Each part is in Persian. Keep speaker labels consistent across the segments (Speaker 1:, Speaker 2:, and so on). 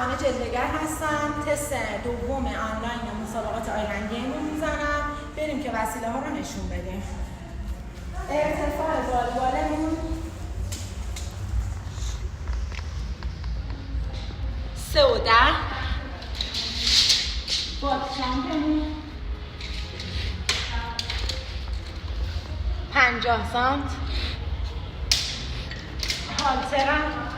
Speaker 1: همه جلدگر هستن. تست دوم آنلاین مسابقات آیلند گیم رو میزنم. بریم که وسیله ها رو نشون بدیم. ارتفاع والبالمون 3 و 10. بادشانکمون 50 سانت. هالترم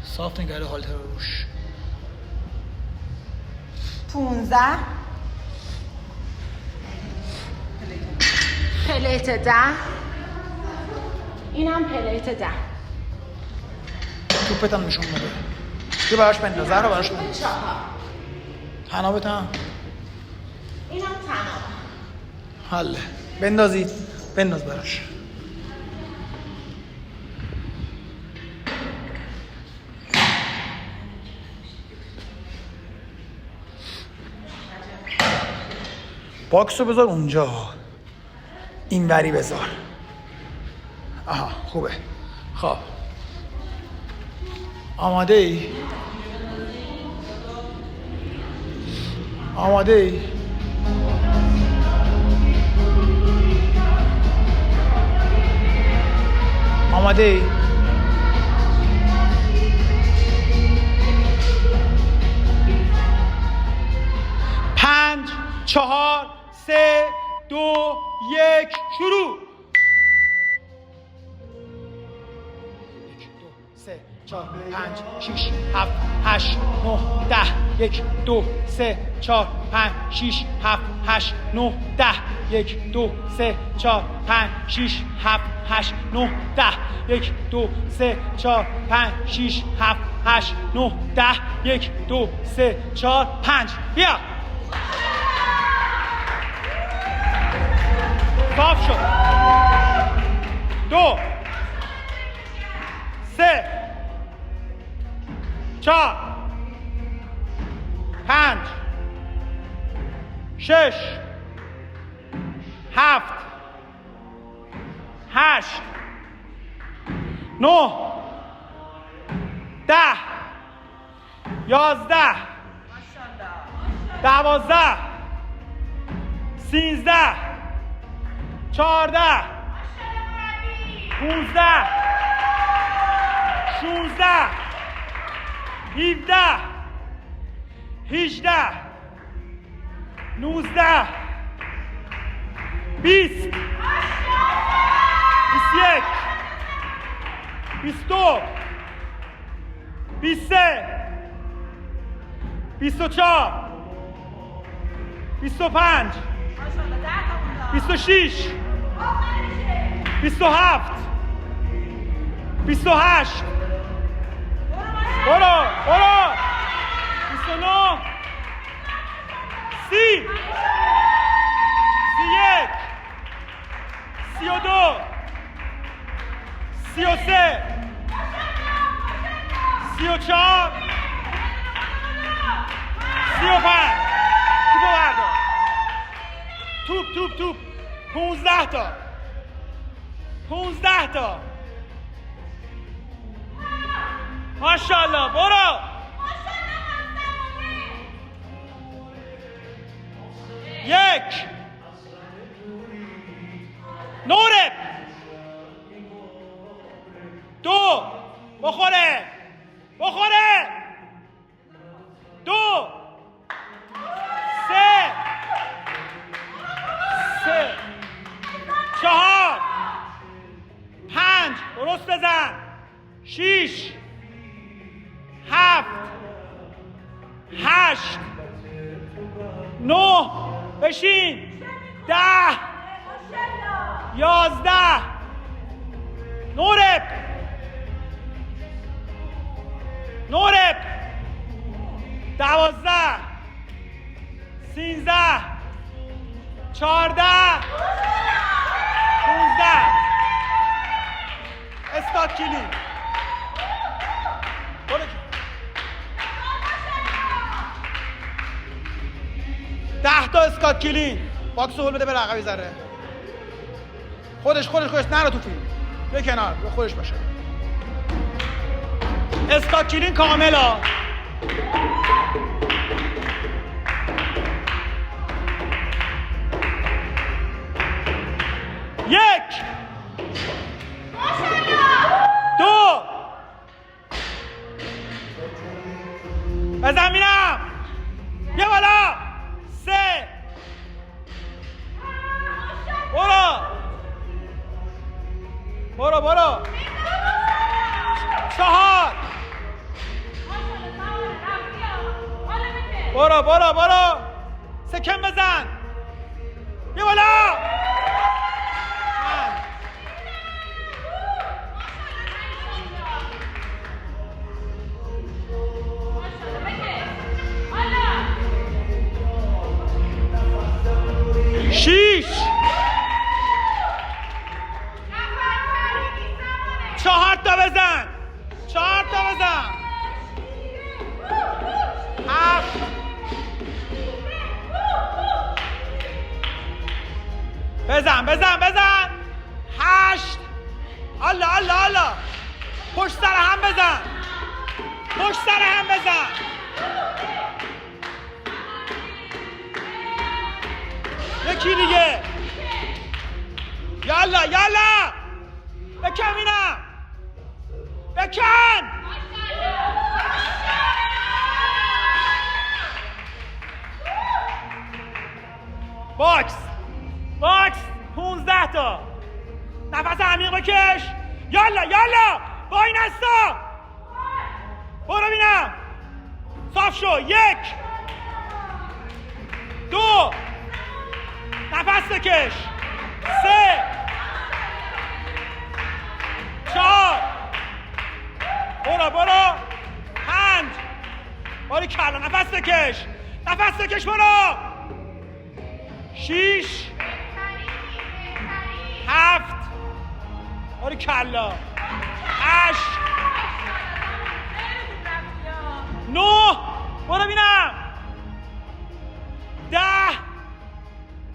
Speaker 2: صاف نگرده هالتر روش
Speaker 1: 15. پلیت 10. اینم پلیت 10.
Speaker 2: توپت هم نشون بده. یه براش بنداز. زهرا براش بنداز. تنابت هم
Speaker 1: اینم تناب.
Speaker 2: حله. بندازید. بنداز براش. باکس رو بذار اونجا. این وری بذار. آها خوبه. خب آماده ای؟ آماده ای؟ آماده ای؟ 5 4 3 2 1 شروع. 1 2 3 4 5 6 7 8 9 10 1 2 3 4 5 6 7 8 9 10 1 2 3 4 5 6 7 8 9 10 1 2 3 4 5 6 7 8 9 10 1 2 3 4 5 بیا. صاف شد. 2 3 4 5 6 7 8 9 10 11 12 13 14 15 16 17 18 19 20 21 22 23 24 25 26 27 28 برو 29 30 31 32 33 34 35 توپو بردار. توپ 15 تا 15 تا ماشاءالله. برو 1 نوره 2 بخوره 2 3 4 5 درست بزن 6 7 8 9 بشین 10 11 نورب 12 13 14 15 استاد کلین. برو 10 تا اسکات کلین. باکس هول بده به عقبی ذره. خودش نره تو فیلم. بیا کنار، بیا خودش باشه. اسکات کلین کاملا. یک، دو، بزن میرم، بیا بالا، سه، برو، چهار، برو، سکن بزن، بیا بالا، شیش، چهار تا بزن، هفت، بزن، هشت، الله، پشت سر هم بزن، یکی دیگه، یالا بکن اینم، بکن، باکس 15 تا، نفس عمیق بکش، یالا با این هستا، برو بینم، صاف شو، 1، 2، نفس بکش، 3، 4، برو، 5، باری کلا، نفس بکش، برو، 6، 7، باری کلا، 8، 9، برو بینم، 10،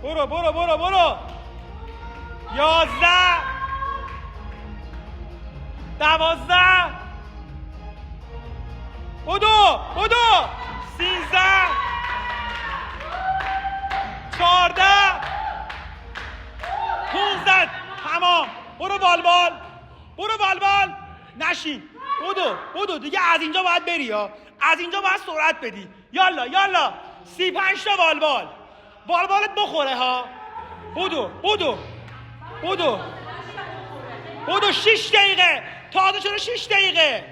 Speaker 2: برو، 11، 12، بدو، 13، 14، 15، تمام، برو بالبال، نشین، بدو دیگه، از اینجا باید بری ها، از اینجا باید سرعت بدی، یالا 35 تا بالبالت بخوره ها، بدو 6 دقیقه، تازه شده 6 دقیقه،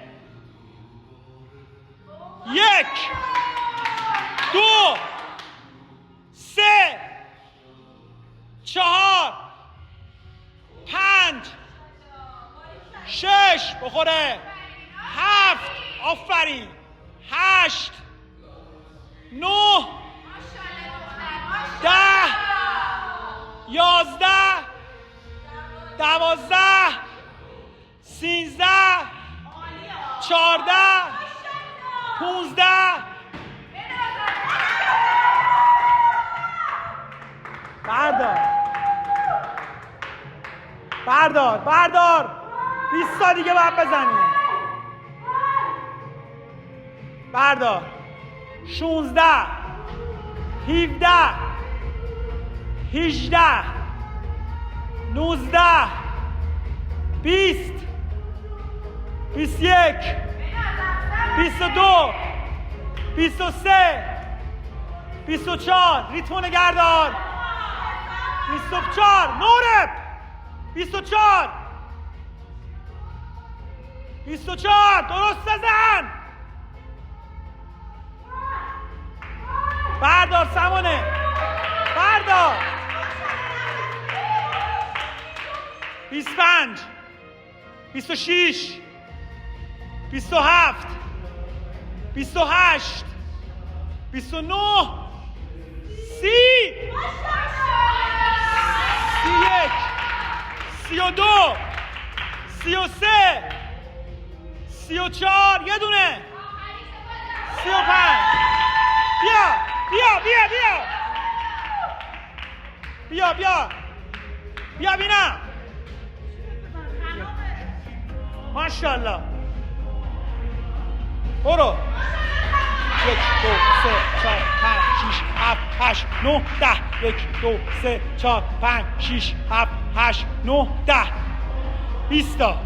Speaker 2: 1، 2، 3، 4، 5، 6، بخوره، 7، آفرین، 8، 9، 10، 11، 12، 13، 14، 15، بردار، 20 تا دیگه باید بزنیم، بردار، 16، 17، 18، 19، 20، 21، 22، 23، 24، ریتم نگهدار، 24، نورب، 24، درست بزن، بردار سمانه، بردار، 25، 26، 27، 28، 29، 30، 31، 32، 33، 34، یه دونه، 35، بیا بینم، ماشاءالله. برو. 1 2 3 4 5 6 7 8 9 10. 1 2 3 4 5 6 7 8 9 10. 20 تا.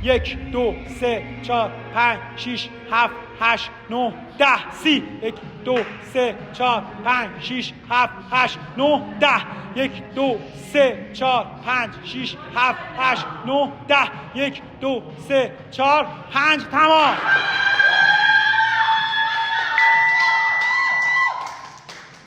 Speaker 2: 1 2 3 4 5 6 7 8 9 10. 30. 1 2 3 4 5 6 7 8 9 10. 1 2 3 4 5 6 7 8 9 10. 1 2 3 4 5. تمام.